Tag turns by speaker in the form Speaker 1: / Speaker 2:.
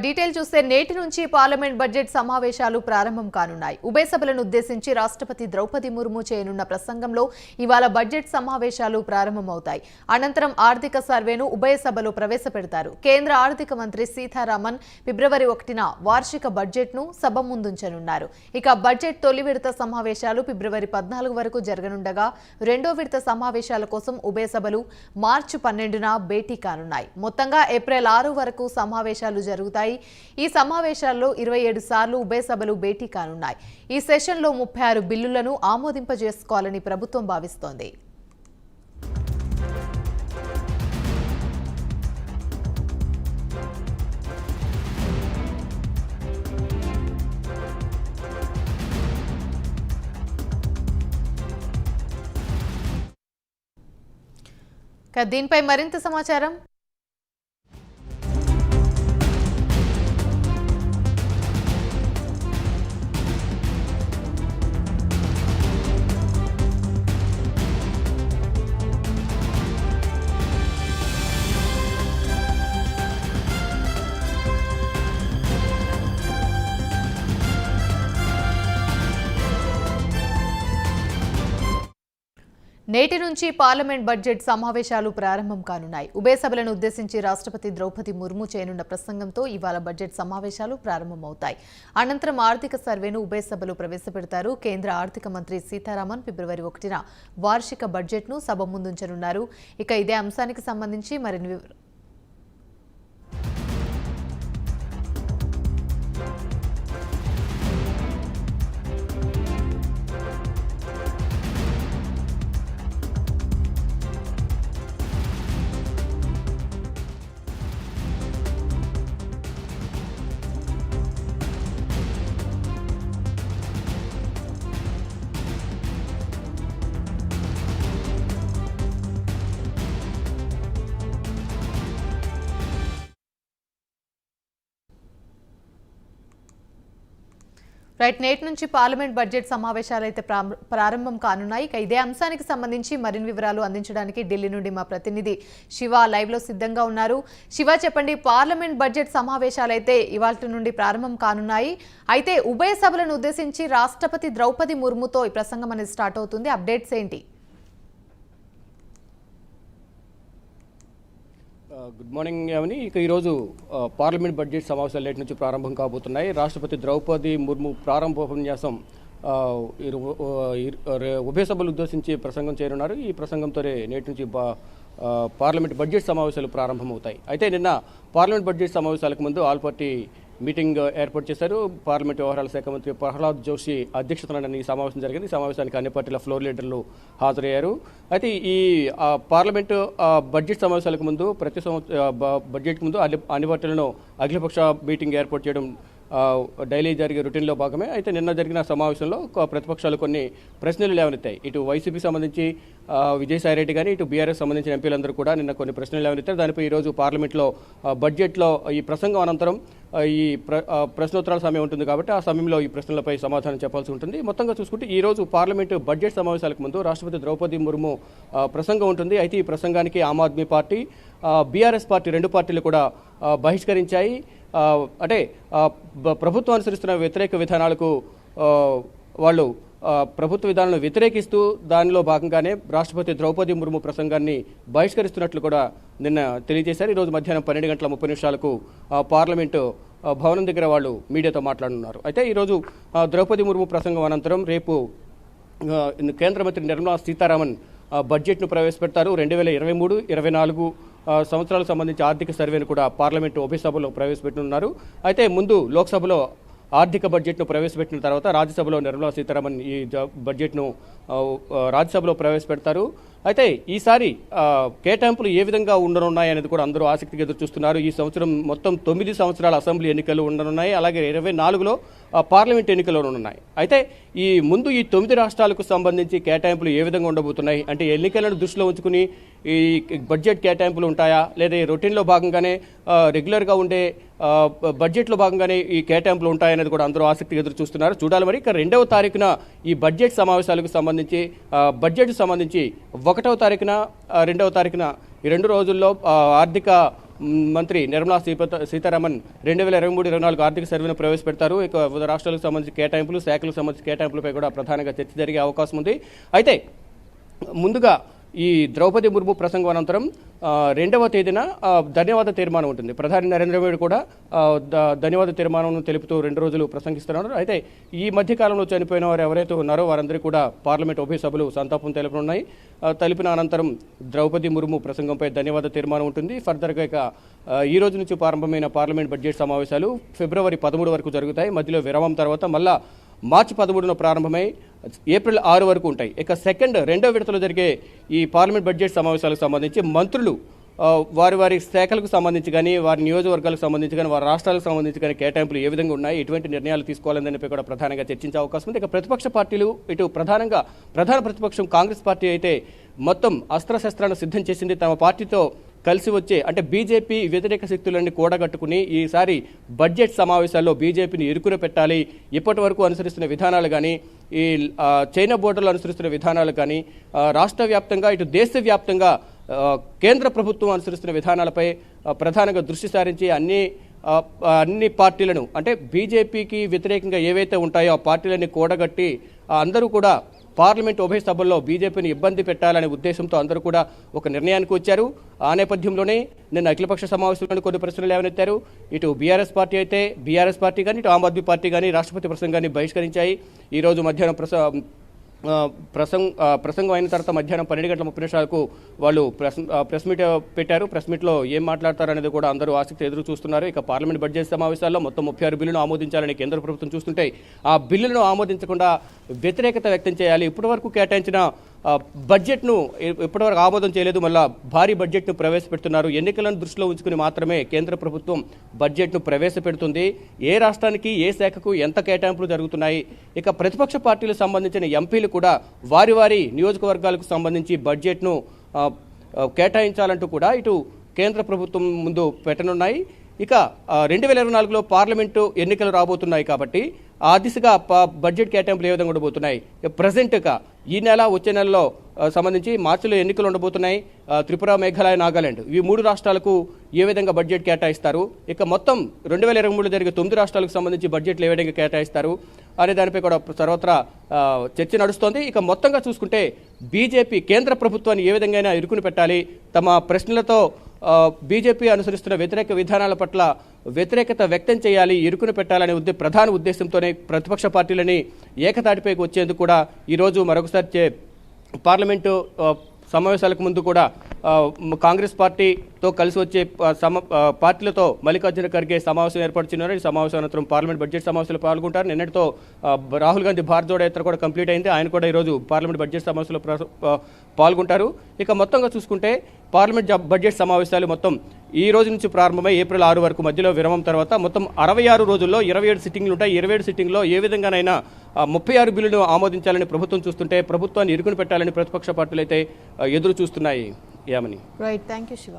Speaker 1: Detail చూస్తే నేటి నుంచి పార్లమెంట్ బడ్జెట్ సమావేశాలు ప్రారంభం కానున్నాయి. ఉభయ సభలను ఉద్దేశించి రాష్ట్రపతి ద్రౌపది ముర్ము చేయనున్న ప్రసంగంలో ఇవాళ బడ్జెట్ సమావేశాలు ప్రారంభమవుతాయి. అనంతరం ఆర్థిక సర్వేను ఉభయ సభలో ప్రవేశపెడతారు. కేంద్ర ఆర్థిక మంత్రి సీతారామన్ ఫిబ్రవరి 1న వార్షిక బడ్జెట్ను సభ ముందుంచనున్నారు. ఇక బడ్జెట్ తొలి విడత సమావేశాలు ఫిబ్రవరి 14 వరకు జరగనుండగా రెండో విడత సమావేశాల కోసం ఉభయ సభలు మార్చి 12న భేటీ కానున్నాయి. మొత్తంగా ఏప్రిల్ 6 వరకు సమావేశాలు జరుగుతాయి. ఈ సమావేశాల్లో 27 సార్లు ఉభయ సభలు భేటీ కానున్నాయి. ఈ సెషన్లో 36 బిల్లులను ఆమోదింపజేసుకోవాలని ప్రభుత్వం భావిస్తోంది. దీనిపై మరింత సమాచారం నేటి నుంచి పార్లమెంట్ బడ్జెట్ సమావేశాలు ప్రారంభం కానున్నాయి. ఉభయ సభలను ఉద్దేశించి రాష్ట్రపతి ద్రౌపది ముర్ము చేయనున్న ప్రసంగంతో ఇవాళ బడ్జెట్ సమావేశాలు ప్రారంభమవుతాయి. అనంతరం ఆర్థిక సర్వేను ఉభయ సభలు ప్రవేశపెడతారు. కేంద్ర ఆర్థిక మంత్రి సీతారామన్ ఫిబ్రవరి 1న వార్షిక బడ్జెట్ను సభ ముందుంచనున్నారు. ఇక ఇదే అంశానికి సంబంధించి మరిన్ని నేటి నుంచి పార్లమెంట్ బడ్జెట్ సమావేశాలు అయితే ప్రారంభం కానున్నాయి. ఇక ఇదే అంశానికి సంబంధించి మరిన్ని వివరాలు అందించడానికి ఢిల్లీ నుండి మా ప్రతినిధి శివ లైవ్ లో సిద్ధంగా ఉన్నారు. శివ, చెప్పండి, పార్లమెంట్ బడ్జెట్ సమావేశాలు అయితే ఇవాళ నుండి ప్రారంభం కానున్నాయి. అయితే ఉభయ సభలను ఉద్దేశించి రాష్ట్రపతి ద్రౌపది ముర్ముతో ఈ ప్రసంగం అనేది స్టార్ట్ అవుతుంది. అప్డేట్స్ ఏంటి?
Speaker 2: గుడ్ మార్నింగ్ యావని. ఇక ఈరోజు పార్లమెంట్ బడ్జెట్ సమావేశాలు నేటి నుంచి ప్రారంభం కాబోతున్నాయి. రాష్ట్రపతి ద్రౌపది ముర్ము ప్రారంభోపన్యాసం ఉభయ సభలు ఉద్దేశించి ప్రసంగం చేయనున్నారు. ఈ ప్రసంగంతోనే నేటి నుంచి పార్లమెంట్ బడ్జెట్ సమావేశాలు ప్రారంభమవుతాయి. అయితే నిన్న పార్లమెంట్ బడ్జెట్ సమావేశాలకు ముందు ఆల్ పార్టీ మీటింగ్ ఏర్పాటు చేశారు. పార్లమెంట్ వ్యవహారాల శాఖ మంత్రి ప్రహ్లాద్ జోషి అధ్యక్షతన ఈ సమావేశం జరిగింది. ఈ సమావేశానికి అన్ని పార్టీల ఫ్లోర్ లీడర్లు హాజరయ్యారు. అయితే ఈ పార్లమెంటు బడ్జెట్ సమావేశాలకు ముందు ప్రతి బడ్జెట్కి ముందు అన్ని పార్టీలను అఖిలపక్ష మీటింగ్ ఏర్పాటు చేయడం డైలీ జరిగే రొటీన్లో భాగమే. అయితే నిన్న జరిగిన సమావేశంలో ప్రతిపక్షాలు కొన్ని ప్రశ్నలు లేవనెత్తాయి. ఇటు వైసీపీ సంబంధించి విజయసాయిరెడ్డి కానీ ఇటు బీఆర్ఎస్ సంబంధించిన ఎంపీలందరూ కూడా నిన్న కొన్ని ప్రశ్నలు లేవనెత్తారు. దానిపై ఈరోజు పార్లమెంట్లో బడ్జెట్లో ఈ ప్రసంగం అనంతరం ఈ ప్రశ్నోత్తరాల సమయం ఉంటుంది కాబట్టి ఆ సమయంలో ఈ ప్రశ్నలపై సమాధానం చెప్పాల్సి ఉంటుంది. మొత్తంగా చూసుకుంటే ఈరోజు పార్లమెంటు బడ్జెట్ సమావేశాలకు ముందు రాష్ట్రపతి ద్రౌపది ముర్ము ప్రసంగం ఉంటుంది. అయితే ఈ ప్రసంగానికి Aam Aadmi party, BRS party రెండు పార్టీలు కూడా బహిష్కరించాయి. అంటే ప్రభుత్వం అనుసరిస్తున్న వ్యతిరేక విధానాలకు వాళ్ళు ప్రభుత్వ విధానాలను వ్యతిరేకిస్తూ దానిలో భాగంగానే రాష్ట్రపతి ద్రౌపది ముర్ము ప్రసంగాన్ని బహిష్కరిస్తున్నట్లు కూడా నిన్న తెలియజేశారు. ఈరోజు మధ్యాహ్నం 12:30 పార్లమెంటు భవనం దగ్గర వాళ్ళు మీడియాతో మాట్లాడనున్నారు. అయితే ఈరోజు ద్రౌపది ముర్ము ప్రసంగం అనంతరం రేపు కేంద్ర మంత్రి నిర్మలా సీతారామన్ బడ్జెట్ను ప్రవేశపెడతారు. 2023-24 సంవత్సరాలకు సంబంధించి ఆర్థిక సర్వేను కూడా పార్లమెంటు ఉభయ సభలో ప్రవేశపెట్టనున్నారు. అయితే ముందు లోక్సభలో ఆర్థిక బడ్జెట్ను ప్రవేశపెట్టిన తర్వాత రాజ్యసభలో నిర్మలా సీతారామన్ ఈ బడ్జెట్ను రాజ్యసభలో ప్రవేశపెడతారు. అయితే ఈసారి కేటాయింపులు ఏ విధంగా ఉండనున్నాయనేది కూడా అందరూ ఆసక్తిగా ఎదురు చూస్తున్నారు. ఈ సంవత్సరం మొత్తం 9 సంవత్సరాల అసెంబ్లీ ఎన్నికలు ఉండనున్నాయి. అలాగే 24లో పార్లమెంట్ ఎన్నికలు ఉన్నాయి. అయితే ఈ ముందు ఈ 9 రాష్ట్రాలకు సంబంధించి కేటాయింపులు ఏ విధంగా ఉండబోతున్నాయి అంటే ఎన్నికలను దృష్టిలో ఉంచుకుని ఈ బడ్జెట్ కేటాయింపులు ఉంటాయా లేదా రొటీన్లో భాగంగానే రెగ్యులర్గా ఉండే బడ్జెట్లో భాగంగానే ఈ కేటాయింపులు ఉంటాయనేది కూడా అందరూ ఆసక్తిగా ఎదురు చూస్తున్నారు. చూడాలి మరి. ఇక 2వ తారీఖున ఈ బడ్జెట్ సమావేశాలకు సంబంధించి బడ్జెట్ సంబంధించి 1వ తారీఖున 2వ తారీఖున ఈ 2 రోజుల్లో ఆర్థిక మంత్రి నిర్మలా సీతారామన్ 2023-24 ఆర్థిక సర్వేను ప్రవేశపెడతారు. ఇక వివిధ రాష్ట్రాలకు సంబంధించి కేటాయింపులు, శాఖలకు సంబంధించి కేటాయింపులపై కూడా ప్రధానంగా చర్చ జరిగే అవకాశం ఉంది. అయితే ముందుగా ఈ ద్రౌపది ముర్ము ప్రసంగం అనంతరం 2వ తేదీన ధన్యవాద తీర్మానం ఉంటుంది. ప్రధాని నరేంద్ర మోడీ కూడా ధన్యవాద తీర్మానం తెలుపుతూ 2 రోజులు ప్రసంగిస్తున్నారు. అయితే ఈ మధ్యకాలంలో చనిపోయిన వారు ఎవరైతే ఉన్నారో వారందరికీ కూడా పార్లమెంట్ ఉభయ సభలు సంతాపం తెలుపనున్నాయి. తెలిపిన అనంతరం ద్రౌపది ముర్ము ప్రసంగంపై ధన్యవాద తీర్మానం ఉంటుంది. ఫర్దర్గా ఇక ఈ రోజు నుంచి ప్రారంభమైన పార్లమెంట్ బడ్జెట్ సమావేశాలు ఫిబ్రవరి 13 వరకు జరుగుతాయి. మధ్యలో విరామం తర్వాత మళ్ళా మార్చి 13న ప్రారంభమై ఏప్రిల్ 6 వరకు ఉంటాయి. ఇక రెండో విడతలో జరిగే ఈ పార్లమెంట్ బడ్జెట్ సమావేశాలకు సంబంధించి మంత్రులు వారి శాఖలకు సంబంధించి కానీ, వారి నియోజకవర్గాలకు సంబంధించి కానీ, వారి రాష్ట్రాలకు సంబంధించి కానీ కేటాయింపులు ఏ విధంగా ఉన్నాయి, ఎటువంటి నిర్ణయాలు తీసుకోవాలని దానిపై కూడా ప్రధానంగా చర్చించే అవకాశం ఉంది. ఇక ప్రతిపక్ష పార్టీలు ఇటు ప్రధాన ప్రతిపక్షం కాంగ్రెస్ పార్టీ అయితే మొత్తం అస్త్రశస్త్రాలను సిద్ధం చేసింది. తమ పార్టీతో కలిసి వచ్చే అంటే బీజేపీ వ్యతిరేక శక్తులన్నీ కూడగట్టుకుని ఈసారి బడ్జెట్ సమావేశాల్లో బీజేపీని ఇరుకున పెట్టాలి, ఇప్పటి వరకు అనుసరిస్తున్న విధానాలు కానీ, ఈ చైనా బోర్డర్లో అనుసరిస్తున్న విధానాలు కానీ, రాష్ట్ర వ్యాప్తంగా ఇటు దేశవ్యాప్తంగా కేంద్ర ప్రభుత్వం అనుసరిస్తున్న విధానాలపై ప్రధానంగా దృష్టి సారించి అన్ని పార్టీలను అంటే బీజేపీకి వ్యతిరేకంగా ఏవైతే ఉంటాయో ఆ పార్టీలన్నీ కూడగట్టి అందరూ కూడా పార్లమెంట్ ఉభయ సభల్లో బీజేపీని ఇబ్బంది పెట్టాలనే ఉద్దేశంతో అందరూ కూడా ఒక నిర్ణయానికి వచ్చారు. ఆ నేపథ్యంలోనే నిన్న అఖిలపక్ష సమావేశంలో కొన్ని ప్రశ్నలు లేవనెత్తారు. ఇటు బీఆర్ఎస్ పార్టీ అయితే బీఆర్ఎస్ పార్టీ కానీ, ఇటు ఆమ్ ఆద్మీ పార్టీ కానీ రాష్ట్రపతి ప్రసంగాన్ని బహిష్కరించాయి. ఈరోజు మధ్యాహ్నం ప్రసంగం అయిన తర్వాత మధ్యాహ్నం 12:30 వాళ్ళు ప్రెస్ మీట్ పెట్టారు. ప్రెస్ మీట్లో ఏం మాట్లాడతారనేది కూడా అందరూ ఆసక్తి ఎదురు చూస్తున్నారు. ఇక పార్లమెంట్ బడ్జెట్ సమావేశాల్లో మొత్తం 36 బిల్లును ఆమోదించాలని కేంద్ర ప్రభుత్వం చూస్తుంటే ఆ బిల్లులను ఆమోదించకుండా వ్యతిరేకత వ్యక్తం చేయాలి. ఇప్పటివరకు కేటాయించిన బడ్జెట్ను ఇప్పటివరకు ఆమోదం చేయలేదు, మళ్ళా భారీ బడ్జెట్ను ప్రవేశపెడుతున్నారు. ఎన్నికలను దృష్టిలో ఉంచుకుని మాత్రమే కేంద్ర ప్రభుత్వం బడ్జెట్ను ప్రవేశపెడుతుంది. ఏ రాష్ట్రానికి ఏ శాఖకు ఎంత కేటాయింపులు జరుగుతున్నాయి. ఇక ప్రతిపక్ష పార్టీలకు సంబంధించిన ఎంపీలు కూడా వారి నియోజకవర్గాలకు సంబంధించి బడ్జెట్ను కేటాయించాలంటూ కూడా ఇటు కేంద్ర ప్రభుత్వం ముందు పెట్టనున్నాయి. ఇక 2024లో పార్లమెంటు ఎన్నికలు రాబోతున్నాయి కాబట్టి ఆ దిశగా బడ్జెట్ కేటాయింపులు ఏ విధంగా ఉండబోతున్నాయి. ప్రజెంట్గా ఈ నెల వచ్చే నెలలో సంబంధించి మార్చిలో ఎన్నికలు ఉండబోతున్నాయి. త్రిపుర, మేఘాలయ, నాగాలాండ్ ఈ 3 రాష్ట్రాలకు ఏ విధంగా బడ్జెట్ కేటాయిస్తారు. ఇక మొత్తం 2023లో జరిగే 9 రాష్ట్రాలకు సంబంధించి బడ్జెట్లు ఏ విధంగా కేటాయిస్తారు అనే దానిపై కూడా సర్వత్రా చర్చ నడుస్తోంది. ఇక మొత్తంగా చూసుకుంటే బీజేపీ కేంద్ర ప్రభుత్వాన్ని ఏ విధంగా ఇరుకుని పెట్టాలి, తమ ప్రశ్నలతో బీజేపీ అనుసరిస్తున్న వ్యతిరేక విధానాల పట్ల వ్యతిరేకత వ్యక్తం చేయాలి, ఇరుకుని పెట్టాలనే ప్రధాన ఉద్దేశంతోనే ప్రతిపక్ష పార్టీలని ఏకతాటిపైకి వచ్చేందుకు కూడా ఈరోజు మరొకసారి పార్లమెంటు సమావేశాలకు ముందు కూడా కాంగ్రెస్ పార్టీతో కలిసి వచ్చే పార్టీలతో మల్లికార్జున ఖర్గే సమావేశం ఏర్పడుతున్నారు. ఈ సమావేశం అనంతరం పార్లమెంట్ బడ్జెట్ సమావేశంలో పాల్గొంటారు. నిన్నటితో రాహుల్ గాంధీ భారత్ జోడో యాత్ర కూడా కంప్లీట్ అయింది. ఆయన కూడా ఈరోజు పార్లమెంట్ బడ్జెట్ సమావేశంలో పాల్గొంటారు. ఇక మొత్తంగా చూసుకుంటే పార్లమెంట్ బడ్జెట్ సమావేశాలు మొత్తం ఈ రోజు నుంచి ప్రారంభమై ఏప్రిల్ 6 వరకు మధ్యలో విరామం తర్వాత మొత్తం 66 రోజుల్లో 27 సిట్టింగ్లు ఉంటాయి. 27 సిట్టింగ్లో ఏ విధంగానైనా 36 బిల్లులను ఆమోదించాలని ప్రభుత్వం చూస్తుంటే ప్రభుత్వాన్ని ఇరుకుని పెట్టాలని ప్రతిపక్ష పార్టీలు అయితే ఎదురు చూస్తున్నాయి. Yamini.
Speaker 1: Right, thank you Shiva.